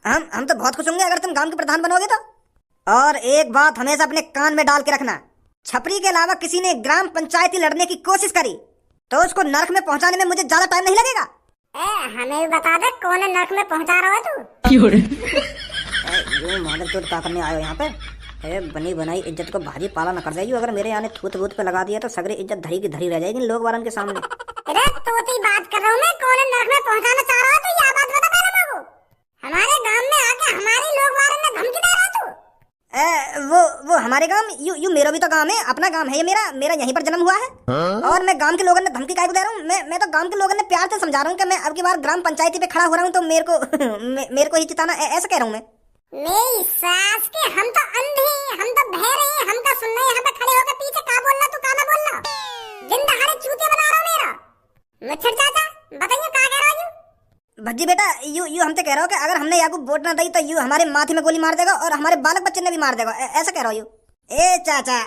हम तो बहुत खुश होंगे अगर तुम गांव के प्रधान बनोगे तो। और एक बात हमेशा अपने कान में डाल के रखना, छपरी के अलावा किसी ने ग्राम पंचायती लड़ने की कोशिश करी तो उसको नरक में पहुंचाने में मुझे ज्यादा टाइम नहीं लगेगा। हमें भी बता दे कौन नरक में पहुंचा रहा है तू। ये मॉडल तो क्या करने आयो यहाँ पे? बनी बनाई इज्जत को भाजी पाला न कर जाइयो। अगर मेरे यहाँ थूत वूत पे लगा दिया तो सगरी इज्जत धरी की धरी रह जाएगी लोग वारन के सामने। अरे तोती बात कर रहा हूँ मैं, कौन नरक में पहुंचाना चाह रहा है तू, ये बात बता पहले मेरे को। हमारे गांव में आके हमारे लोग वारन में धमकी दे रहा है तू। वो हमारे गांव, यू मेरा भी तो गांव है, अपना गांव है ये मेरा यहीं पर जन्म हुआ है। और मैं गांव के लोगों ने धमकी काहे को दे रहा हूँ? मैं तो गांव के लोगों ने प्यार से समझा रहा हूँ कि मैं अब की बार ग्राम पंचायती पे खड़ा हो रहा हूँ तो मेरे को ही जिताना, ऐसा कह रहा हूँ मैं। मेरी सास के हम तो अंधे, हम तो बहरे, हम तो सुन रहे यहाँ पे खड़े होकर पीछे का बोल रहा तू का ना बोल रहा। दिन दहाड़े चूते बना रहा मेरा। मुच्छर चाचा बताइए क्या कह रहा हूँ? भज्जी बेटा यू हमसे कह रहा हो कि अगर हमने याकूब वोट ना दी तो यू हमारे माथे में गोली मार देगा और हमारे बालक बच्चे ने भी मार देगा, ऐसा कह रहा हो यू? ए चाचा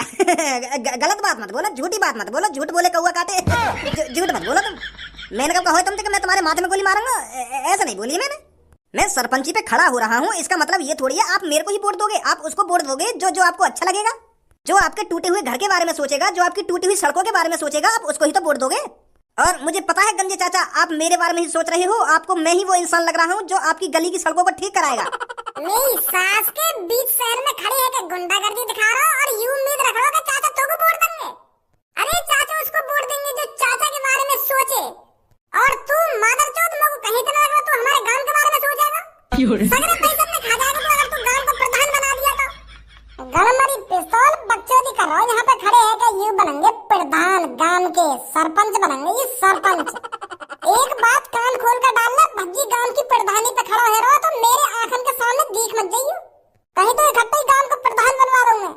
गलत बात मत बोलो, झूठी बात मत बोलो, झूठ बोले कौआ काटे। झूठ मत बोलो तुम। मैंने कब कहा तुमसे कि मैं तुम्हारे माथे में गोली मारूंगा? ऐसा नहीं बोली मैंने। मैं सरपंची पे खड़ा हो रहा हूँ, इसका मतलब ये थोड़ी है आप मेरे को ही वोट दोगे। आप उसको वोट दोगे जो आपको अच्छा लगेगा, जो आपके टूटे हुए घर के बारे में सोचेगा, जो आपकी टूटी हुई सड़कों के बारे में सोचेगा, आप उसको ही तो वोट दोगे। और मुझे पता है गंजे चाचा आप मेरे बारे में ही सोच रहे हो, आपको मैं ही वो इंसान लग रहा हूँ जो आपकी गली की सड़कों को ठीक कराएगा। मेरी सास के बीच शहर में खड़े है कि गुंडागर्दी दिखा रहा हो और यूं उम्मीद रख रहा हो कि चाचा तो को वोट देंगे। अरे चाचा उसको वोट देंगे जो चाचा के बारे में सोचे, और तू मादरचोद लोगों कहीं तो लग रहा तू हमारे गांव के बारे में सोचेगा। सगरे पैसे में खा जाएगा तू अगर तू गांव को प्रधान बना दिया तो। गलमरी पिस्तौल बकचोदी कर रहा हो, यहाँ पे खड़े है कि यू बनेंगे प्रधान, गांव के सरपंच बनेंगे ये सरपंच। एक बात कान खोल कर डालना, भज्जी गांव की प्रधानी पे खड़ा है रहा तो मेरे आंखन के सामने दिख मत जाइयो, कहीं तो इकट्ठे ही गांव को प्रधान बनवा रहा हूँ मैं।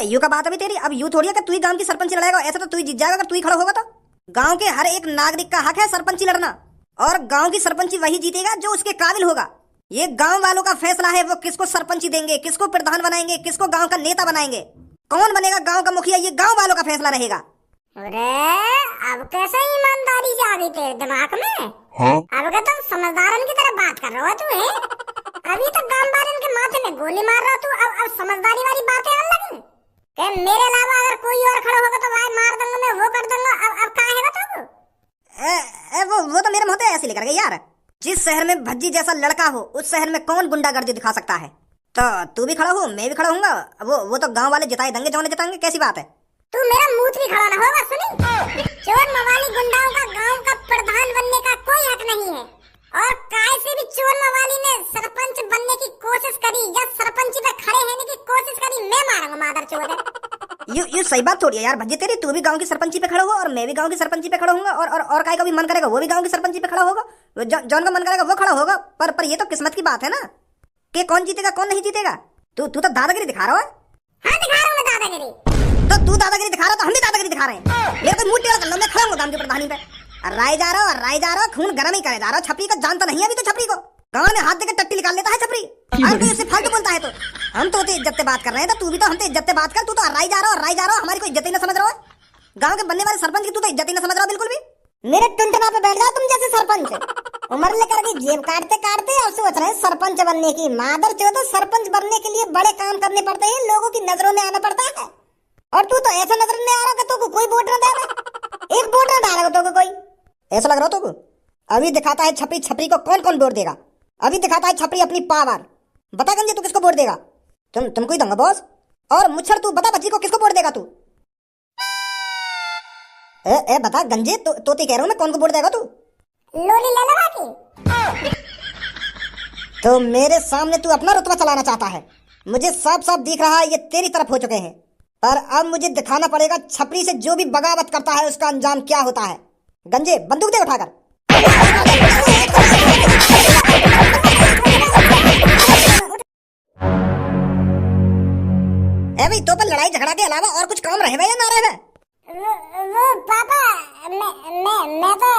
यू का बात अभी तेरी, अब यू थोड़ी है कि तू ही गांव की सरपंच लड़ेगा, ऐसा तो तू ही जीत जाएगा अगर तू ही खड़ा होगा तो। गांव के हर एक नागरिक का हक है सरपंची लड़ना, और गांव की सरपंची वही जीतेगा जो उसके काबिल होगा। ये गांव वालों का फैसला है वो किसको सरपंची देंगे, किसको प्रधान बनाएंगे, किसको गांव का नेता बनाएंगे, कौन बनेगा गांव का मुखिया, ये गांव वालों का फैसला रहेगा। अरे अब कैसे ईमानदारी से आ गई तेरे दिमाग में? हाँ? अब का तुम समझदारन की तरह बात कर रहा हो तू है? अभी तो गांव वालों के माथे में गोली मार रहा तू, अब समझदारी वाली बातें आने लगी कि मेरे अलावा अगर कोई और खड़ा होगा तो भाई मार दूंगा मैं, वो कर दूंगा। अब कहाँ है तू? वो तो मेरे मुंह पे ऐसे लेकर गए यार। जिस शहर में भज्जी जैसा लड़का हो उस शहर में कौन गुंडागर्दी दिखा सकता है? तो तू भी खड़ा हो, मैं भी खड़ा हूँगा, वो तो गांव वाले जिताए देंगे, जौने जिताएंगे, कैसी बात है? तू मेरा मूत भी खड़ा ना होगा सुनी। चोर मवाली गुंडाओं का गांव का प्रधान बनने का कोई हक नहीं है, और काय से भी चोर मवाली ने सरपंच बनने की कोशिश करी या सरपंची पे खड़े रहने की कोशिश करी, मैं मारूंगा मादर चोर है। यू सही बात थोड़ी है यार भज्जी तेरी, तू भी गांव की सरपंची पे खड़ा हो और मैं भी गांव की सरपंची पे खड़ा होऊंगा, और काय का भी मन करेगा वो भी गांव की सरपंची पे खड़ा होगा, जौन का मन करेगा वो खड़ा होगा। पर ये तो किस्मत की बात है ना कि कौन जीतेगा कौन नहीं जीतेगा। तू तो दादागिरी दिखा रहा है। हाँ दिखा रहा हूँ मैं दादागिरी। तो तू दादागिरी दिखा रहा तो हम भी दादागिरी दिखा रहे हैं। मेरे को मुंह टेढ़ा कर लो, मैं खड़ा हूँ गांव की प्रधानी पे, राय जा रहा हो, खून गर्म ही करे जा रहा हो। छपरी को जानता नहीं है अभी तो, छपरी को गांव में हाथ देकर टट्टी निकाल लेता है छपरी। अगर तू इससे फालतू बोलता है तो हम तो इज्जत से बात कर रहे हैं, तो तू भी तो हमसे इज्जत से बात कर। तू तो राय जा रहा हो, हमारी कोई इज्जत ही ना समझ रहा है। गांव के बनने वाले सरपंच की तू तो इज्जत ही ना समझ रहा बिल्कुल भी। मेरे टुनटना पे बैठ जाओ तुम जैसे सरपंच, उम्र लेकर के जेब काटते काटते अब सोच रहे हैं सरपंच बनने की। मादर चोदो, सरपंच बनने के लिए बड़े काम करने पड़ते हैं, लोगों की नजरों में आना पड़ता है, और तू तो ऐसा नजर में आ रहा है तो कोई वोट ना देगा, एक वोट ना डालेगा तो कोई, ऐसा लग रहा हो तो। अभी दिखाता है छपरी छपरी को कौन कौन वोट देगा, अभी दिखाता है छपरी अपनी पावर। बता गंजे तू किसको वोट देगा? तुमको ही दूंगा बॉस। और मुच्छर तू बता बच्ची को किसको वोट देगा तू? ए बता गंजे, तोती कह रहा हूं मैं, कौन को वोट देगा तू? लोली ललवा की। तो मेरे सामने तू अपना रुतबा चलाना चाहता है, मुझे साफ साफ दिख रहा है ये तेरी तरफ हो चुके हैं, पर अब मुझे दिखाना पड़ेगा छपरी से जो भी बगावत करता है उसका अंजाम क्या होता है। गंजे बंदूक दे उठाकर। भाई तो पर लड़ाई झगड़ा के अलावा और कुछ काम रहे या ना रहे? वो पापा मैं तो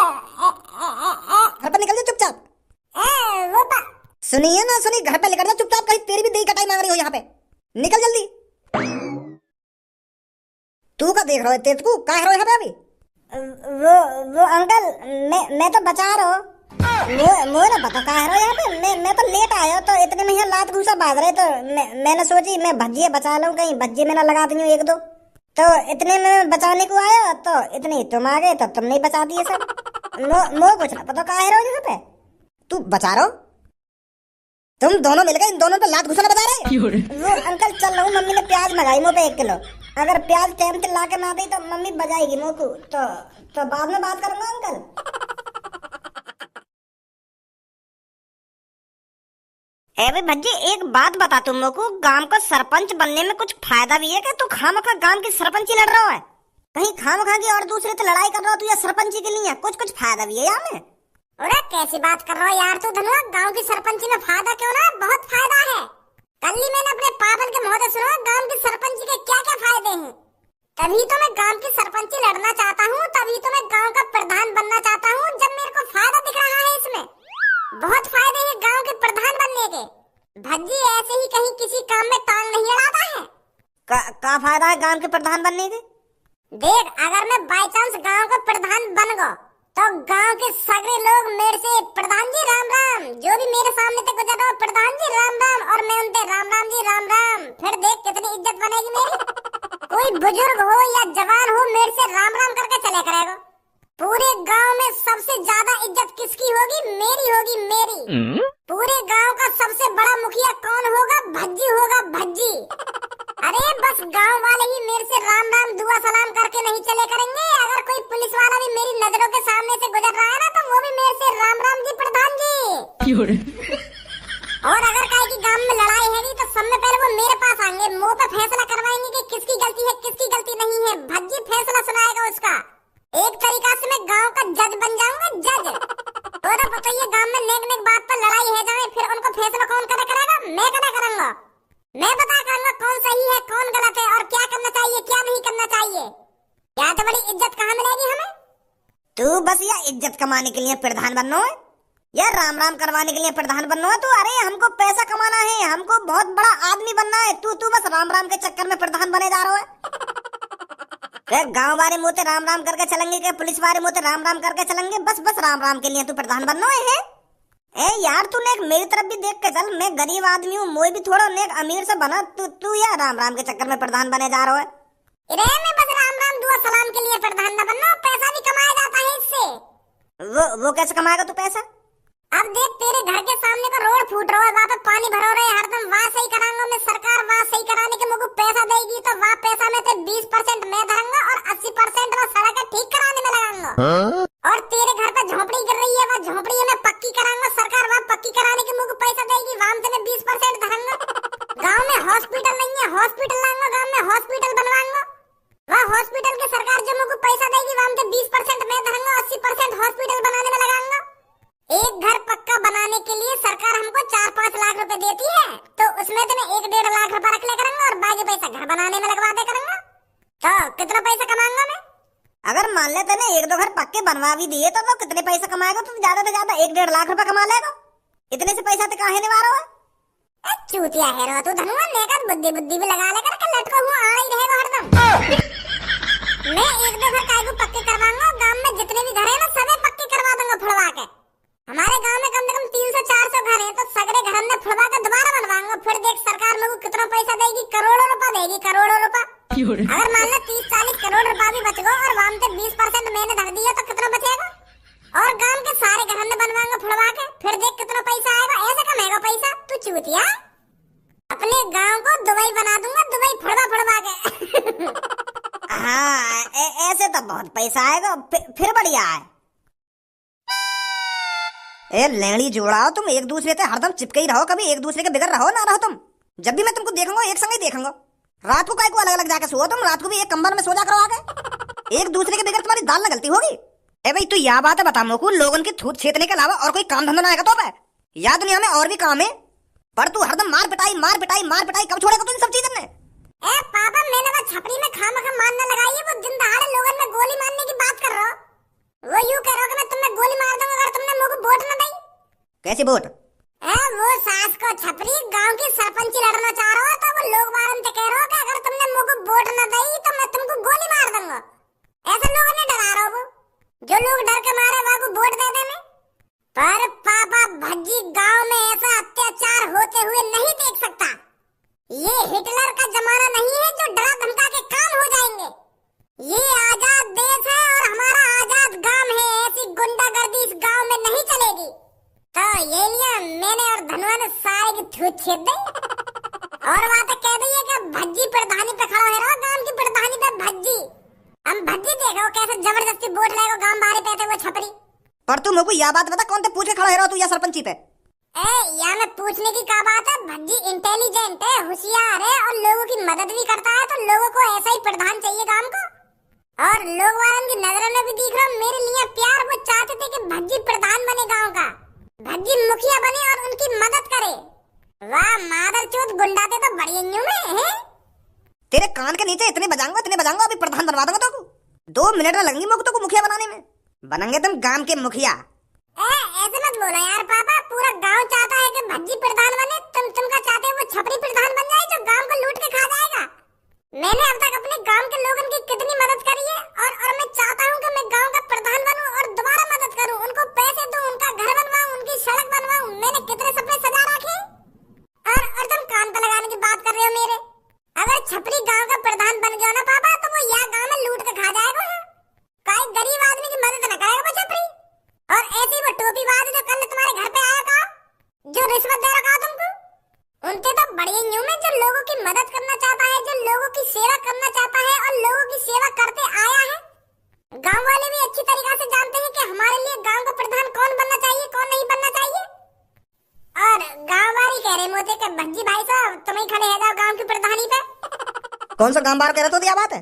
घर पर निकल जा चुपचाप। वो सुनिए ना सुनी, घर पे निकल जा चुपचाप, कहीं तेरी भी दही कटाई मांग रही हो यहाँ पे। निकल जल्दी। तू का देख रहा है? तेरे को क्या है यहाँ पे अभी? वो अंकल मैं तो बचा रहा हूँ। मुझे ना पता कहाँ है यहाँ पे। मैं तो लेट आया तो इतने में यहाँ लात घूसा बाज रहे, तो मैंने सोची मैं भज्जिए बचा लूं, कहीं भज्जिए में ना लगा दी हूँ एक दो। तो इतने में मैं बचाने को आया तो इतने ही तुम आ गए, तो तुमने ही बचा दिए सब। मो कुछ ना पता कहाँ है यहाँ पे। तू बचा रहो, तुम दोनों मिलकर इन दोनों पे लात घुसाना बता रहे। वो अंकल चल रहा हूँ, मम्मी ने प्याज मंगाई मुँह पे 1 किलो। अगर प्याज टाइम से ला के ना दी तो मम्मी बजाएगी मुँह को। तो बाद में बात करूंगा अंकल। ए भज्जी एक बात बता, तुम लोग को गांव का सरपंच बनने में कुछ फायदा भी है क्या? तू खामखा गांव की सरपंची लड़ रहा है, कहीं खामखा की और दूसरे से लड़ाई कर रहा हो तू, या सरपंची के लिए कुछ फायदा भी है यहाँ में? अरे कैसी बात कर रहा हो यार तू धनुआ, गांव की सरपंची में फायदा क्यों ना, बहुत फायदा है। कल ही मैंने अपने पापन के मुंह से सुना गांव की सरपंची के क्या क्या फायदे हैं। तभी तो मैं गांव की सरपंची लड़ना चाहता हूँ, तभी तो मैं गांव का प्रधान बनना चाहता हूँ, जब मेरे को फायदा दिख रहा है इसमें। बहुत फायदे हैं गांव के प्रधान बनने के। भज्जी ऐसे ही कहीं किसी काम में टांग नहीं अड़ाता है। का फायदा है गांव के प्रधान बनने के? देख, अगर मैं बाय चांस गांव का प्रधान बन गया तो गांव के सगरे लोग मेरे से प्रधान जी राम राम, जो भी मेरे सामने से गुजर रहा हो प्रधान जी राम राम, और मैं उनसे राम राम जी राम राम। फिर देख कितनी इज्जत बनेगी मेरी। कोई बुजुर्ग हो या जवान हो मेरे से राम राम करके चले करेगा। पूरे गांव में सबसे ज्यादा इज्जत किसकी होगी? मेरी होगी, मेरी। पूरे गांव का सबसे बड़ा मुखिया कौन होगा? भज्जी होगा, भज्जी। अरे बस गांव वाले ही मेरे से राम राम दुआ सलाम करके नहीं चले करेंगे। अगर कोई पुलिस वाला भी मेरी नजरों के सामने से गुजर रहा है ना, तो वो भी मेरे से राम राम जी प्रधान जी। और अगर कहीं की गांव में लड़ाई है तो सबसे पहले वो मेरे पास आएंगे, मुंह पे फैसला करवाएंगे कि किसकी गलती है किसकी गलती नहीं है। भज्जी फैसला सुनाएगा उसका। एक तरीका से मैं गांव का जज बन जाऊंगा, जज। तो पता ही गांव में नेक नेक बात पर लड़ाई है जाए, फिर उनको फैसला कौन करेगा? मैं करूंगा। मैं बता करूंगा कौन सही है कौन गलत है, और क्या करना चाहिए क्या नहीं करना चाहिए। क्या तो बड़ी इज्जत कहाँ मिलेगी हमें? तू बस या इज्जत कमाने के लिए प्रधान बनना है या राम राम करवाने के लिए प्रधान बनना है? तू अरे हमको पैसा कमाना है, हमको बहुत बड़ा आदमी बनना है। तू बस राम राम के चक्कर में प्रधान बने जा रहा है। गांव वाले मुँह राम राम करके चलेंगे, क्या पुलिस वाले मुँह राम राम करके चलेंगे? बस राम राम के लिए तू प्रधान बनना है? ए यार तू नेक मेरी तरफ भी देख के चल, मैं गरीब आदमी हूँ, मुझे भी थोड़ा नेक अमीर से बना। तू या राम राम के चक्कर में प्रधान बने जा रहा है? अरे मैं बस राम राम दुआ सलाम के लिए प्रधान न बनना, पैसा भी कमाया जाता है इससे। वो कैसे कमाएगा तू पैसा? अब देख तेरे घर के सामने का रोड फूट रहा है, वहाँ पे पानी भरो रहे हरदम, वहाँ सही कराऊंगा मैं। सरकार वहाँ सही कराने के मुझे पैसा देगी तो वहाँ पैसा में से 20% मैं धरूंगा और 80% वहाँ सड़क ठीक कराने में लगाऊंगा। और तेरे घर पे झोपड़ी गिर रही है, वहाँ झोपड़ी मैं पक्की कराऊंगा, सरकार वहाँ पक्की कराने के मुझे पैसा देगी, वहाँ से मैं 20% धरूंगा। गाँव में हॉस्पिटल नहीं है, हॉस्पिटल लाऊंगा, गाँव में हॉस्पिटल बनवाऊंगा। वहाँ हॉस्पिटल के सरकार जो मुझे पैसा देगी वहाँ से 20% मैं धरूंगा, 80% हॉस्पिटल बनाने में लगाऊंगा। एक घर पक्का बनाने के लिए सरकार हमको 4-5 लाख रुपए देती है, तो उसमें तो मैं 1-1.5 लाख रुपए रख ले करूंगा और बाकी पैसा घर बनाने में लगवा दे करूंगा। तो कितना पैसा कमाऊंगा मैं? अगर मान लेते ना 1-2 घर पक्के बनवा भी दिए तो कितने पैसा कमाएगा? तो ज्यादा से ज्यादा 1-1.5 लाख रुपए कमा लेगा। इतने से पैसा तो काहे निवारा है? चूतिया है रो तू धनुआ, नेकत बुद्धि भी लगा लेकर के लटका हुआ आ ही रहेगा हरदम। मैं 1-2 घर काहे को पक्के करवाऊंगा, गांव में जितने भी घर है ना सबे पक्के करवा दूंगा फुड़वा के। हमारे गांव में कम से कम 300-400 घर हैं, तो सगरे घर में फुड़वा के दोबारा बनवाऊंगा। फिर देख सरकार मुझे कितना पैसा देगी, करोड़ों रुपए देगी, करोड़ों रुपए। अगर मान लो 30-40 करोड़ रुपए भी बच गए और वहाँ से 20% मैंने धर दिया तो कितना बचेगा? और गांव के सारे घर में बनवाऊंगा फुड़वा के, फिर देख कितना पैसा आएगा। ऐसे कमाएगा पैसा तू चूतिया। अपने गांव को दुबई बना दूंगा, दुबई फुड़वा के। हाँ ऐसे तो बहुत पैसा आएगा, फिर बढ़िया है। ए लेंगड़ी जोड़ाओ, तुम एक दूसरे से हरदम चिपके ही रहो, कभी एक दूसरे के बिगड़ रहो ना रहो तुम। जब भी मैं तुमको देखूंगा एक संग ही देखूंगा। रात को काय को अलग अलग जाके सो तुम, रात को भी एक कंबल में सो जा करो आके। एक दूसरे के बिगड़ तुम्हारी दाल न गलती होगी। ए भाई तू यह बात है बता मुझको, लोगन की छूत छेतने के अलावा और कोई काम धंधा ना आएगा तो है? या दुनिया में और भी काम है, पर तू हरदम मार पिटाई कब छोड़ेगा तू इन सब चीजों ने? ए पापा मैंने वो छपरी में खामखा मारने लगाई है, वो दिन दहाड़े लोगन में गोली मारने की बात कर रहा हो। वो यूं कह रहा हो कि मैं तुम्हें गोली मार दूंगा अगर तुमने मुझको वोट न दी। कैसी वोट? वो सास को छपरी गांव की सरपंची लड़ना चाह रहा हो, तो वो लोग बारन से कह रहा हो कि अगर तुमने मुझको वोट न दी तो मैं तुमको गोली मार दूंगा। ऐसे लोगों ने डरा रहा हो, जो लोग डर के मारे वहाँ को वोट दे देने। पर पापा भज्जी गांव में ऐसा अत्याचार होते हुए नहीं देख सकता। ये हिटलर का जमाना नहीं है जो डरा धमका के काम हो जाएंगे। ये आजाद देश है और हमारा आजाद गांव है। ऐसी गुंडागर्दी इस गांव में नहीं चलेगी। तो ये लिया मैंने और धनवा ने सारे की थूत छेद दी और बात कह दी है कि भज्जी प्रधानी पे खड़ा है रहा, गांव की प्रधानी पे भज्जी। हम भज्जी देखो कैसे जबरदस्ती वोट लेगा गांव बाहर पैसे वो छपरी। पर तू मेरे को यह बात बता, कौन थे पूछ के खड़ा है रहा तू या सरपंची पे? या मैं पूछने की क्या बात है, भज्जी इंटेलिजेंट है, होशियार है और लोगों की मदद भी करता है। तो लोगों को ऐसा ही प्रधान चाहिए गांव को। और लोग वालों की नजरों में भी दिख रहा मेरे लिए प्यार। वो चाहते थे कि भज्जी प्रधान बने गांव का, भज्जी मुखिया बने और उनकी मदद करे। वाह मादरचोद गुंडाते तो बड़ी में है। तेरे कान के नीचे इतने बजाऊंगा अभी प्रधान बनवा दूंगा तो 2 मिनट में लगेंगे मुझको को मुखिया बनाने में। बनेंगे तुम गांव के मुखिया। ऐसे मत बोलो यार पापा, पूरा गांव चाहता है कि भज्जी प्रधान बने। तुम क्या चाहते हो वो छपरी प्रधान बन जाए जो गांव को लूट के खा जाएगा? मैंने अब तक अपने गांव के लोगों की कितनी मदद करी है और मैं चाहता हूँ कि मैं गांव का प्रधान बनूं और दोबारा मदद करूं, उनको पैसे दूं, उनका घर बनवाऊं, उनकी सड़क बनवाऊं। मैंने कितने सपने सजा रखे और तुम कान पे लगाने की बात कर रहे हो मेरे। अगर छपरी गांव का प्रधान बन गया ना पापा तो वो यहाँ गांव में लूट के खा जाएगा। कोई गरीब आदमी की मदद न करेगा वो छपरी। और ऐसी वो टोपीबाज जो कल तुम्हारे घर पे आया था, जो रिश्वत दे रखा तुमको, उनके तो बड़ी न्यू में जो लोगों की मदद करना चाहता है, जो लोगों की सेवा करना चाहता है और लोगों की सेवा करते आया है। गांव वाले भी अच्छी तरीके से जानते हैं कि हमारे लिए गांव का प्रधान कौन बनना चाहिए कौन नहीं बनना चाहिए। और गांव वाली कह रहे मोते के भज्जी भाई साहब तुम ही खड़े है जाओ गांव की प्रधानी पे। कौन सा गांव बाहर कह रहे तो क्या बात है?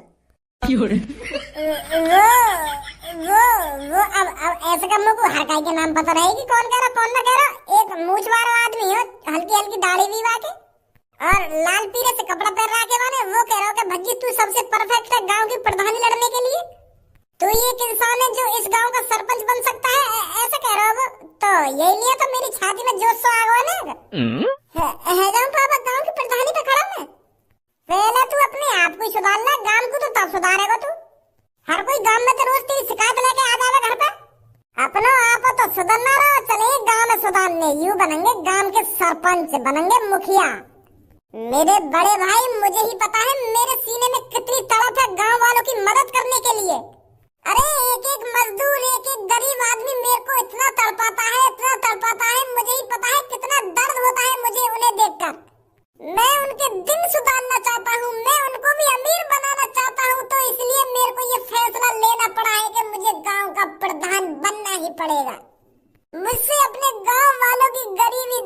वो अब ऐसे का मुझको हर काई के नाम पता रहेगी कौन कह रहा कौन ना कह रहा। एक मूछ वाला आदमी हो, हल्की हल्की दाढ़ी भी वाके और लाल पीले से कपड़ा पहन रखे वाले, वो कह रहा हो कि भज्जी तू सबसे परफेक्ट है गांव की प्रधानी लड़ने के लिए। तू ये एक इंसान है जो इस गांव का सरपंच बन सकता है, ऐसे कह रहा हो। तो यही लिए तो मेरी छाती में जोश आ गया ना। है जाऊं पापा गांव की प्रधानी पे खड़ा मैं। पहले तू अपने आप को सुधार ले, गांव को तो तब सुधारेगा तू। हर कोई गांव में तो रोज तेरी शिकायत लेके आ जाएगा घर पे। अपनो आप तो सुधरना रहो, चले गांव में सुधारने। यूं बनेंगे गांव के सरपंच, बनेंगे मुखिया। मेरे बड़े भाई मुझे ही पता है मेरे सीने में कितनी तड़प है गांव वालों की मदद करने के लिए। अरे एक एक मजदूर, एक एक गरीब आदमी मेरे को इतना तड़पाता है, इतना तड़पाता है। मुझे ही पता है कितना दर्द होता है मुझे उन्हें देखकर। मैं उनके दिन सुधारना चाहता हूँ, मैं उनको भी अमीर बनाना चाहता हूँ। तो इसलिए मेरे को ये फैसला लेना पड़ा है कि मुझे गांव का प्रधान बनना ही पड़ेगा। मुझसे अपने गांव वालों की गरीबी